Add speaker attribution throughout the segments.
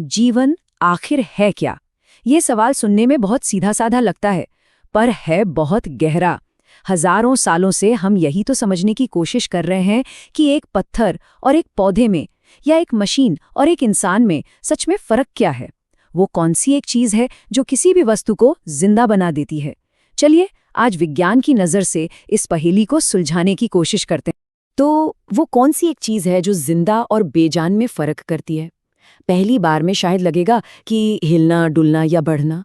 Speaker 1: जीवन आखिर है क्या? ये सवाल सुनने में बहुत सीधा साधा लगता है, पर है बहुत गहरा। हजारों सालों से हम यही तो समझने की कोशिश कर रहे हैं कि एक पत्थर और एक पौधे में, या एक मशीन और एक इंसान में सच में फर्क क्या है। वो कौन सी एक चीज है जो किसी भी वस्तु को जिंदा बना देती है? चलिए आज विज्ञान की नजर से इस पहेली को सुलझाने की कोशिश करते हैं। तो वो कौन सी एक चीज है जो जिंदा और बेजान में फर्क करती है? पहली बार में शायद लगेगा कि हिलना, डुलना या बढ़ना,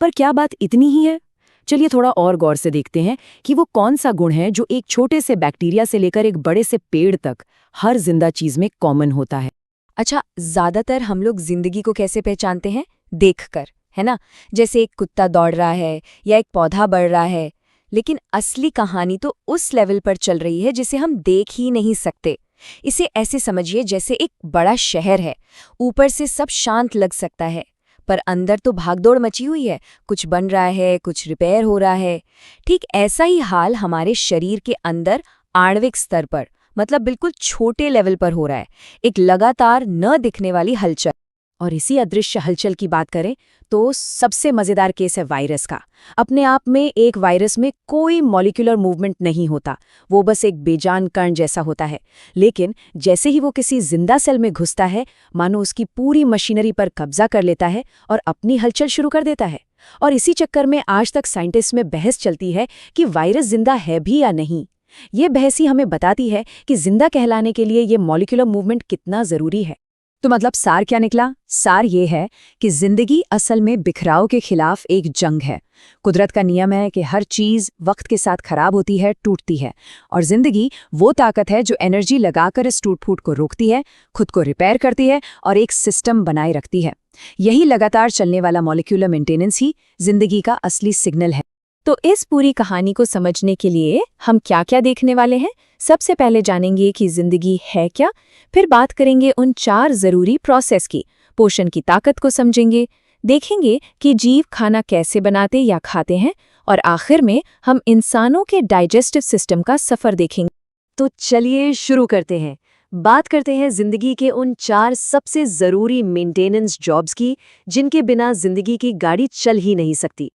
Speaker 1: पर क्या बात इतनी ही है? चलिए थोड़ा और गौर से देखते हैं कि वो कौन सा गुण है जो एक छोटे से बैक्टीरिया से लेकर एक बड़े से पेड़ तक हर जिंदा चीज में कॉमन होता है।
Speaker 2: अच्छा, ज्यादातर हम लोग जिंदगी को कैसे पहचानते हैं? देखकर, है ना? जैसे एक कुत्ता दौड़ रहा है या एक पौधा बढ़ रहा है। लेकिन असली कहानी तो उस लेवल पर चल रही है जिसे हम देख ही नहीं सकते। इसे ऐसे समझिए जैसे एक बड़ा शहर है। ऊपर से सब शांत लग सकता है, पर अंदर तो भागदौड़ मची हुई है। कुछ बन रहा है, कुछ रिपेयर हो रहा है। ठीक ऐसा ही हाल हमारे शरीर के अंदर आणविक स्तर पर, मतलब बिल्कुल छोटे लेवल पर हो रहा है। एक लगातार न दिखने वाली हलचल।
Speaker 1: और इसी अदृश्य हलचल की बात करें तो सबसे मजेदार केस है वायरस का। अपने आप में एक वायरस में कोई मॉलिक्यूलर मूवमेंट नहीं होता, वो बस एक बेजान कण जैसा होता है। लेकिन जैसे ही वो किसी जिंदा सेल में घुसता है, मानो उसकी पूरी मशीनरी पर कब्जा कर लेता है और अपनी हलचल शुरू कर देता है। और इसी चक्कर में आज तक साइंटिस्ट में बहस चलती है कि वायरस जिंदा है भी या नहीं। ये बहस ही हमें बताती है कि जिंदा कहलाने के लिए ये मॉलिक्यूलर मूवमेंट कितना जरूरी है। तो मतलब सार क्या निकला? सार ये है कि जिंदगी असल में बिखराव के खिलाफ एक जंग है। कुदरत का नियम है कि हर चीज वक्त के साथ खराब होती है, टूटती है, और जिंदगी वो ताकत है जो एनर्जी लगाकर इस टूट-फूट को रोकती है, खुद को रिपेयर करती है और एक सिस्टम बनाए रखती है। यही लगातार चलने वाला मॉलिक्यूलर मेंटेनेंस ही जिंदगी का असली सिग्नल है।
Speaker 2: तो इस पूरी कहानी को समझने के लिए हम क्या-क्या देखने वाले हैं? सबसे पहले जानेंगे कि जिंदगी है क्या, फिर बात करेंगे उन 4 जरूरी प्रोसेस की, पोषण की ताकत को समझेंगे, देखेंगे कि जीव खाना कैसे बनाते या खाते हैं, और आखिर में हम इंसानों के डाइजेस्टिव सिस्टम का सफर देखेंगे।
Speaker 1: तो चलिए शुरू करते हैं। बात करते हैं जिंदगी के उन 4 सबसे जरूरी मेंटेनेंस जॉब्स की, जिनके बिना जिंदगी की गाड़ी चल ही नहीं सकती।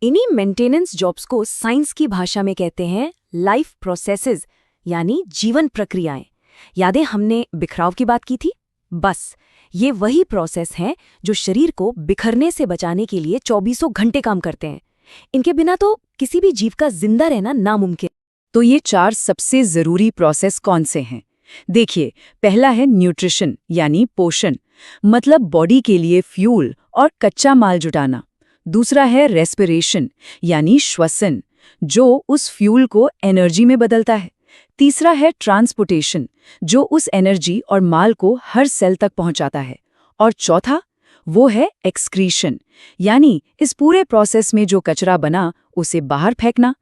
Speaker 1: इन्हीं मेंटेनेंस जॉब्स को साइंस की भाषा में कहते हैं लाइफ प्रोसेसेस, यानी जीवन प्रक्रियाएं। यादें हमने बिखराव की बात की थी? बस ये वही प्रोसेस हैं जो शरीर को बिखरने से बचाने के लिए 24 घंटे काम करते हैं। इनके बिना तो किसी भी जीव का जिंदा रहना नामुमकिन। तो ये 4 सबसे जरूरी प्रोसेस कौन से हैं? देखिए, पहला है न्यूट्रिशन यानी पोषण, मतलब बॉडी के लिए फ्यूल और कच्चा माल जुटाना। दूसरा है रेस्पिरेशन यानी श्वसन, जो उस फ्यूल को एनर्जी में बदलता है। तीसरा है ट्रांसपोर्टेशन, जो उस एनर्जी और माल को हर सेल तक पहुंचाता है। और चौथा वो है एक्सक्रीशन, यानी इस पूरे प्रोसेस में जो कचरा बना उसे बाहर फेंकना।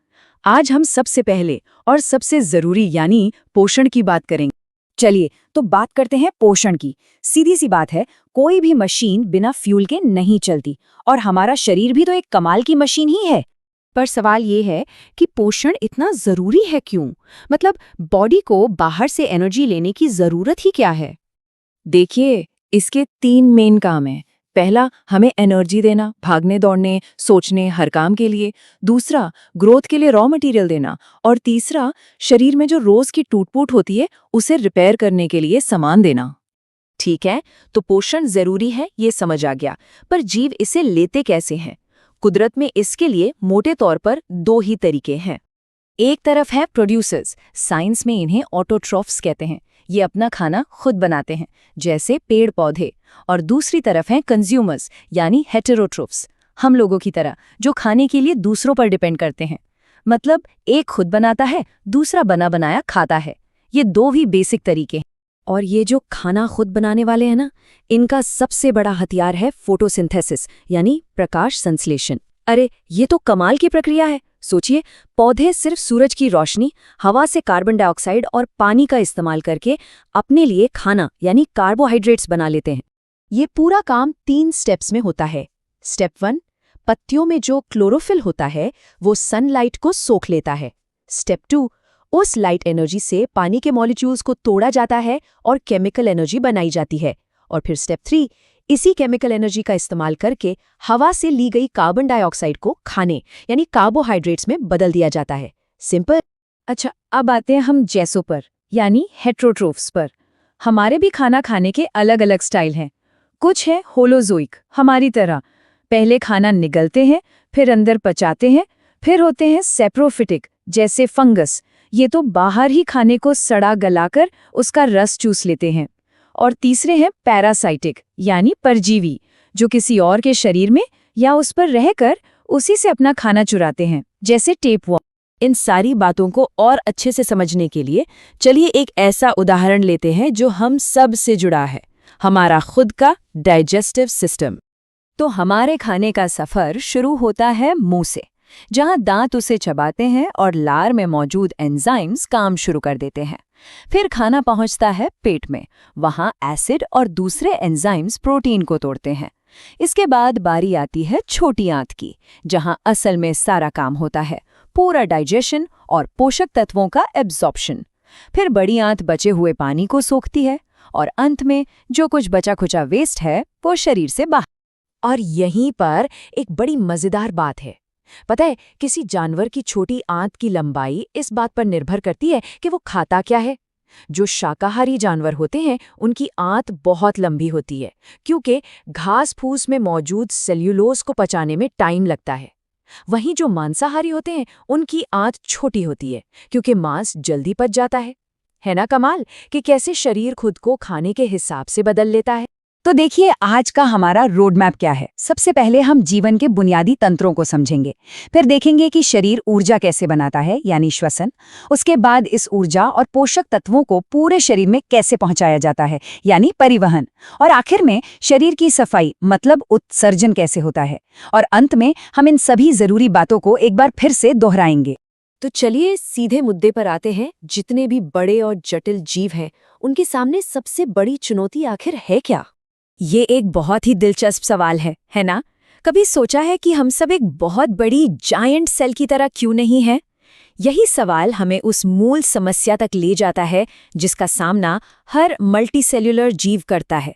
Speaker 1: आज हम सबसे पहले और सबसे जरूरी यानी पोषण की बात करेंगे। चलिए तो बात करते हैं पोषण की। सीधी सी बात है, कोई भी मशीन बिना फ्यूल के नहीं चलती, और हमारा शरीर भी तो एक कमाल की मशीन ही है।
Speaker 2: पर सवाल ये है कि पोषण इतना जरूरी है क्यों? मतलब बॉडी को बाहर से एनर्जी लेने की जरूरत ही क्या है?
Speaker 1: देखिए, इसके 3 मेन काम हैं। पहला, हमें एनर्जी देना, भागने दौड़ने, सोचने, हर काम के लिए। दूसरा, ग्रोथ के लिए रॉ मटेरियल देना। और तीसरा, शरीर में जो रोज की टूट-फूट होती है उसे रिपेयर करने के लिए सामान देना। ठीक है, तो पोषण जरूरी है, ये समझ आ गया, पर जीव इसे लेते कैसे हैं? कुदरत में इसके लिए मोटे तौर पर 2 ही तरीके हैं। एक तरफ है प्रोड्यूसर्स, साइंस में इन्हें ऑटोट्रॉफ्स कहते हैं। ये अपना खाना खुद बनाते हैं, जैसे पेड़ पौधे। और दूसरी तरफ हैं कंज्यूमर्स, यानी हेटेरोट्रोफ्स, हम लोगों की तरह, जो खाने के लिए दूसरों पर डिपेंड करते हैं। मतलब एक खुद बनाता है, दूसरा बना बनाया खाता है। ये 2 ही बेसिक तरीके हैं। और ये जो खाना खुद बनाने वाले हैं ना, इनका सबसे बड़ा हथियार है फोटोसिंथेसिस, यानी प्रकाश संश्लेषण। अरे ये तो कमाल की प्रक्रिया है। सोचिए, पौधे सिर्फ सूरज की रोशनी, हवा से कार्बन डाइऑक्साइड और पानी का इस्तेमाल करके अपने लिए खाना यानी कार्बोहाइड्रेट्स बना लेते हैं। ये पूरा काम 3 स्टेप्स में होता है। स्टेप 1, पत्तियों में जो क्लोरोफिल होता है वो सनलाइट को सोख लेता है। स्टेप 2, उस लाइट एनर्जी से पानी के मॉलिक्यूल्स को तोड़ा जाता है और केमिकल एनर्जी बनाई जाती है। और फिर स्टेप 3,
Speaker 3: इसी केमिकल एनर्जी का इस्तेमाल करके हवा से ली गई कार्बन डाइऑक्साइड को खाने यानी कार्बोहाइड्रेट्स में बदल दिया जाता है। सिंपल।
Speaker 1: अच्छा, अब आते हैं हम जैसों पर, यानी हेट्रोट्रोफ्स पर। हमारे भी खाना खाने के अलग अलग स्टाइल हैं। कुछ है होलोजोइक, हमारी तरह, पहले खाना निगलते हैं, फिर अंदर पचाते हैं। फिर होते हैं सेप्रोफिटिक, जैसे फंगस, ये तो बाहर ही खाने को सड़ा गलाकर उसका रस चूस लेते हैं। और तीसरे हैं पैरासाइटिक, यानी परजीवी, जो किसी और के शरीर में या उस पर रहकर उसी से अपना खाना चुराते हैं, जैसे टेपवर्म।
Speaker 3: इन सारी बातों को और अच्छे से समझने के लिए चलिए एक ऐसा उदाहरण लेते हैं जो हम सब से जुड़ा है, हमारा खुद का डाइजेस्टिव सिस्टम।
Speaker 2: तो हमारे खाने का सफर शुरू होता है मुंह से, जहां दांत उसे चबाते हैं और लार में मौजूद एंजाइम्स काम शुरू कर देते हैं। फिर खाना पहुंचता है पेट में, वहां एसिड और दूसरे एंजाइम्स प्रोटीन को तोड़ते हैं। इसके बाद बारी आती है छोटी आंत की, जहां असल में सारा काम होता है, पूरा डाइजेशन और पोषक तत्वों का एब्जॉर्प्शन। फिर बड़ी आंत बचे हुए पानी को सोखती है और अंत में जो कुछ बचा खुचा वेस्ट है वो शरीर से बाहर।
Speaker 3: और यहीं पर एक बड़ी मजेदार बात है। पता है, किसी जानवर की छोटी आंत की लंबाई इस बात पर निर्भर करती है कि वो खाता क्या है। जो शाकाहारी जानवर होते हैं उनकी आंत बहुत लंबी होती है, क्योंकि घास फूस में मौजूद सेल्यूलोज को पचाने में टाइम लगता है। वहीं जो मांसाहारी होते हैं उनकी आंत छोटी होती है, क्योंकि मांस जल्दी पच जाता है ना कमाल कि कैसे शरीर खुद को खाने के हिसाब से बदल लेता है।
Speaker 2: तो देखिए आज का हमारा रोड मैप क्या है। सबसे पहले हम जीवन के बुनियादी तंत्रों को समझेंगे, फिर देखेंगे कि शरीर ऊर्जा कैसे बनाता है यानी श्वसन। उसके बाद इस ऊर्जा और पोषक तत्वों को पूरे शरीर में कैसे पहुंचाया जाता है यानी परिवहन। और आखिर में शरीर की सफाई मतलब उत्सर्जन कैसे होता है। और अंत में हम इन सभी जरूरी बातों को एक बार फिर से दोहराएंगे।
Speaker 3: तो चलिए सीधे मुद्दे पर आते हैं। जितने भी बड़े और जटिल जीव हैं उनके सामने सबसे बड़ी चुनौती आखिर है क्या?
Speaker 2: ये एक बहुत ही दिलचस्प सवाल है ना? कभी सोचा है कि हम सब एक बहुत बड़ी जायंट सेल की तरह क्यों नहीं हैं? यही सवाल हमें उस मूल समस्या तक ले जाता है जिसका सामना हर मल्टीसेल्युलर जीव करता है।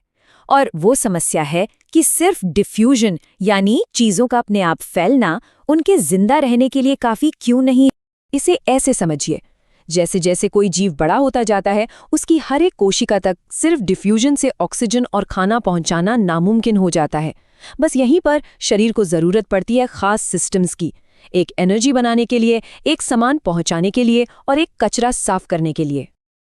Speaker 2: और वो समस्या है कि सिर्फ डिफ्यूजन यानी चीजों का अपने आप फैलना उनके जिंदा रहने के लिए काफी क्यों नहीं।
Speaker 3: इसे ऐसे समझिए, जैसे जैसे कोई जीव बड़ा होता जाता है उसकी हर एक कोशिका तक सिर्फ डिफ्यूजन से ऑक्सीजन और खाना पहुंचाना नामुमकिन हो जाता है। बस यहीं पर शरीर को जरूरत पड़ती है खास सिस्टम्स की, एक एनर्जी बनाने के लिए, एक सामान पहुंचाने के लिए और एक कचरा साफ करने के लिए।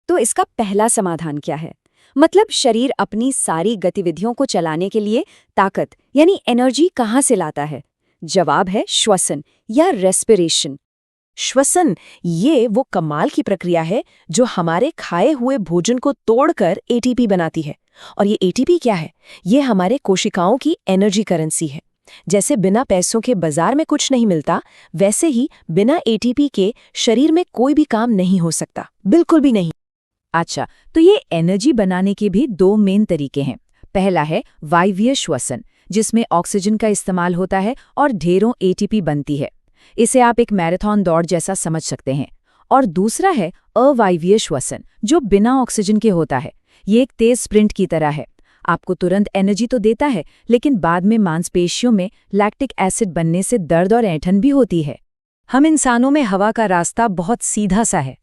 Speaker 2: तो इसका पहला समाधान क्या है? मतलब शरीर अपनी सारी गतिविधियों को चलाने के लिए ताकत यानी एनर्जी कहाँ से लाता है? जवाब है श्वसन या रेस्पिरेशन।
Speaker 3: श्वसन ये वो कमाल की प्रक्रिया है जो हमारे खाए हुए भोजन को तोड़कर एटीपी बनाती है। और ये एटीपी क्या है? ये हमारे कोशिकाओं की एनर्जी करेंसी है। जैसे बिना पैसों के बाजार में कुछ नहीं मिलता, वैसे ही बिना एटीपी के शरीर में कोई भी काम नहीं हो सकता, बिल्कुल भी नहीं।
Speaker 1: अच्छा, तो ये एनर्जी बनाने के भी दो मेन तरीके हैं। पहला है वायवीय श्वसन, जिसमें ऑक्सीजन का इस्तेमाल होता है और ढेरों एटीपी बनती है। इसे आप एक मैराथन दौड़ जैसा समझ सकते हैं। और दूसरा है अवायवीय श्वसन, जो बिना ऑक्सीजन के होता है। ये एक तेज स्प्रिंट की तरह है, आपको तुरंत एनर्जी तो देता है, लेकिन बाद में मांसपेशियों में लैक्टिक एसिड बनने से दर्द और ऐंठन भी होती है। हम इंसानों में हवा का रास्ता बहुत सीधा सा है।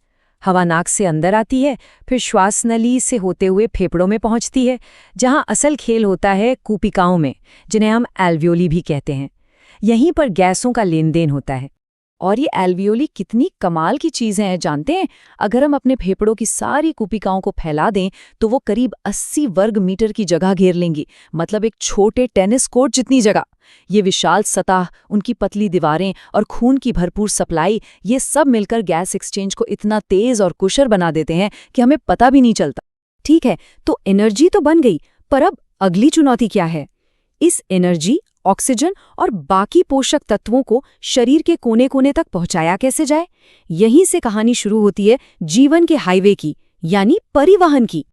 Speaker 1: हवा नाक से अंदर आती है, फिर श्वास नली से होते हुए फेफड़ों में पहुंचती है, जहां असल खेल होता है कूपिकाओं में, जिन्हें हम एल्वियोली भी कहते हैं। यहीं पर गैसों का लेन देन होता है। और ये एल्वियोली कितनी कमाल की चीज़ है जानते हैं? अगर हम अपने फेफड़ों की सारी कूपिकाओं को फैला दें तो वो करीब 80 वर्ग मीटर की जगह घेर लेंगी, मतलब एक छोटे टेनिस कोर्ट जितनी जगह। ये विशाल सतह, उनकी पतली दीवारें और खून की भरपूर सप्लाई, ये सब मिलकर गैस एक्सचेंज को इतना तेज और कुशल बना देते हैं कि हमें पता भी नहीं चलता। ठीक है, तो एनर्जी तो बन गई, पर अब अगली चुनौती क्या है? इस एनर्जी, ऑक्सीजन और बाकी पोषक तत्वों को शरीर के कोने कोने तक पहुंचाया कैसे जाए? यहीं से कहानी शुरू होती है जीवन के हाईवे की, यानी परिवहन की।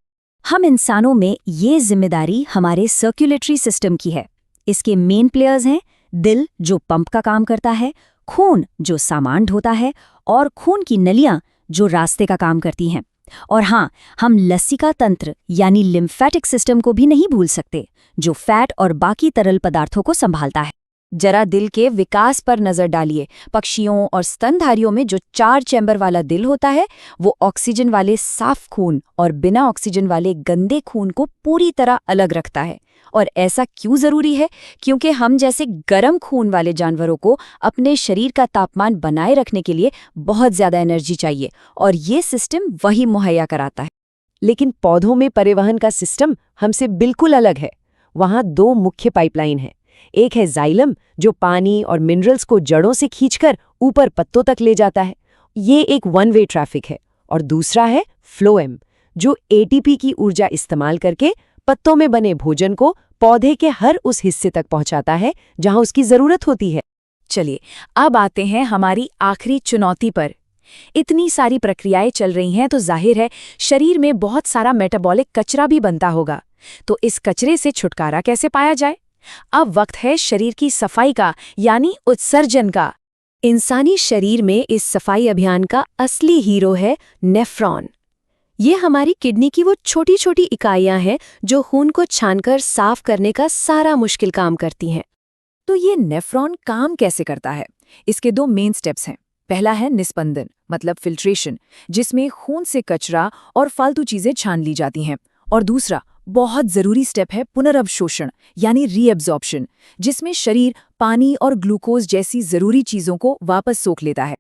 Speaker 2: हम इंसानों में ये जिम्मेदारी हमारे सर्कुलेटरी सिस्टम की है। इसके मेन प्लेयर्स हैं दिल, जो पंप का काम करता है, खून जो सामान ढोता है, और खून की नलियां जो रास्ते का काम करती हैं।
Speaker 4: और हाँ, हम लसिका तंत्र यानी लिम्फेटिक सिस्टम को भी नहीं भूल सकते, जो फैट और बाकी तरल पदार्थों को संभालता है।
Speaker 2: जरा दिल के विकास पर नजर डालिए। पक्षियों और स्तनधारियों में जो 4 चैम्बर वाला दिल होता है, वो ऑक्सीजन वाले साफ खून और बिना ऑक्सीजन वाले गंदे खून को पूरी तरह अलग रखता है। और ऐसा क्यों जरूरी है? क्योंकि हम जैसे गर्म खून वाले जानवरों को अपने शरीर का तापमान बनाए रखने के लिए बहुत ज्यादा एनर्जी चाहिए, और ये सिस्टम वही मुहैया कराता है।
Speaker 3: लेकिन पौधों में परिवहन का सिस्टम हमसे बिल्कुल अलग है। वहाँ 2 मुख्य पाइपलाइन हैं। एक है जाइलम, जो पानी और मिनरल्स को जड़ों से खींचकर ऊपर पत्तों तक ले जाता है। ये एक 1 वे ट्रैफिक है। और दूसरा है फ्लोएम, जो एटीपी की ऊर्जा इस्तेमाल करके पत्तों में बने भोजन को पौधे के हर उस हिस्से तक पहुंचाता है जहां उसकी जरूरत होती है।
Speaker 1: चलिए, अब आते हैं हमारी आखिरी चुनौती पर। इतनी सारी प्रक्रियाएं चल रही हैं तो जाहिर है शरीर में बहुत सारा मेटाबॉलिक कचरा भी बनता होगा। तो इस कचरे से छुटकारा कैसे पाया जाए? अब वक्त है शरीर की सफाई का, यानी उत्सर्जन का।
Speaker 2: इंसानी शरीर में इस सफाई अभियान का असली हीरो है नेफ्रॉन। ये हमारी किडनी की वो छोटी छोटी इकाइयां हैं जो खून को छानकर साफ करने का सारा मुश्किल काम करती हैं।
Speaker 1: तो ये नेफ्रॉन काम कैसे करता है? इसके 2 मेन स्टेप्स हैं। पहला है निस्पंदन, मतलब फिल्ट्रेशन, जिसमें खून से कचरा और फालतू चीजें छान ली जाती हैं। और दूसरा बहुत जरूरी स्टेप है पुनर्अवशोषण, यानी रीएब्जॉर्प्शन, जिसमें शरीर पानी और ग्लूकोज जैसी जरूरी चीजों को वापस सोख लेता है।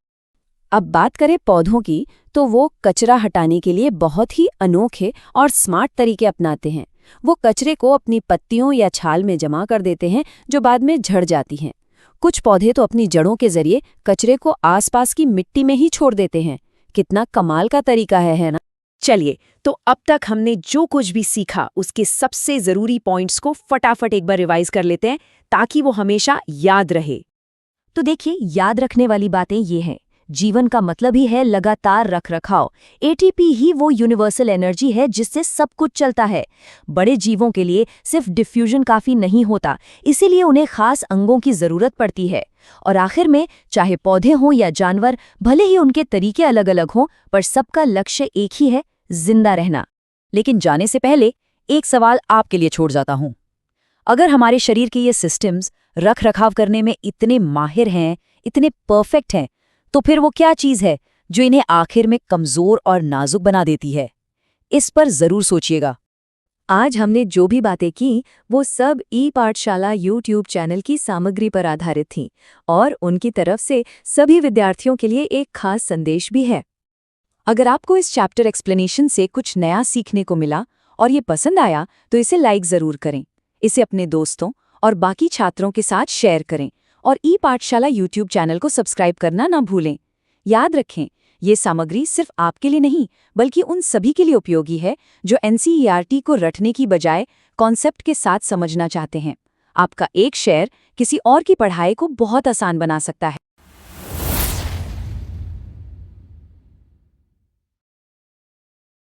Speaker 2: अब बात करें पौधों की, तो वो कचरा हटाने के लिए बहुत ही अनोखे और स्मार्ट तरीके अपनाते हैं। वो कचरे को अपनी पत्तियों या छाल में जमा कर देते हैं, जो बाद में झड़ जाती हैं। कुछ पौधे तो अपनी जड़ों के जरिए कचरे को आसपास की मिट्टी में ही छोड़ देते हैं। कितना कमाल का तरीका है ना?
Speaker 3: चलिए, तो अब तक हमने जो कुछ भी सीखा उसके सबसे जरूरी पॉइंट्स को फटाफट एक बार रिवाइज कर लेते हैं, ताकि वो हमेशा याद रहे।
Speaker 4: तो देखिए, याद रखने वाली बातें ये हैं। जीवन का मतलब ही है लगातार रखरखाव। एटीपी ही वो यूनिवर्सल एनर्जी है जिससे सब कुछ चलता है। बड़े जीवों के लिए सिर्फ डिफ्यूजन काफी नहीं होता, इसीलिए उन्हें खास अंगों की जरूरत पड़ती है। और आखिर में, चाहे पौधे हों या जानवर, भले ही उनके तरीके अलग अलग हों, पर सबका लक्ष्य एक ही है, जिंदा रहना।
Speaker 5: लेकिन जाने से पहले एक सवाल आपके लिए छोड़ जाता हूं। अगर हमारे शरीर के ये सिस्टम्स रख रखाव करने में इतने माहिर हैं, इतने परफेक्ट हैं, तो फिर वो क्या चीज़ है जो इन्हें आखिर में कमज़ोर और नाजुक बना देती है? इस पर ज़रूर सोचिएगा।
Speaker 1: आज हमने जो भी बातें की वो सब ई-पाठशाला यूट्यूब चैनल की सामग्री पर आधारित थीं, और उनकी तरफ से सभी विद्यार्थियों के लिए एक खास संदेश भी है। अगर आपको इस चैप्टर एक्सप्लेनेशन से कुछ नया सीखने को मिला और ये पसंद आया, तो इसे लाइक ज़रूर करें। इसे अपने दोस्तों और बाकी छात्रों के साथ शेयर करें, और ई-पाठशाला यूट्यूब चैनल को सब्सक्राइब करना ना भूलें। याद रखें, ये सामग्री सिर्फ आपके लिए नहीं, बल्कि उन सभी के लिए उपयोगी है जो एनसीईआरटी को रटने की बजाय कॉन्सेप्ट के साथ समझना चाहते हैं। आपका एक शेयर किसी और की पढ़ाई को बहुत आसान बना सकता है।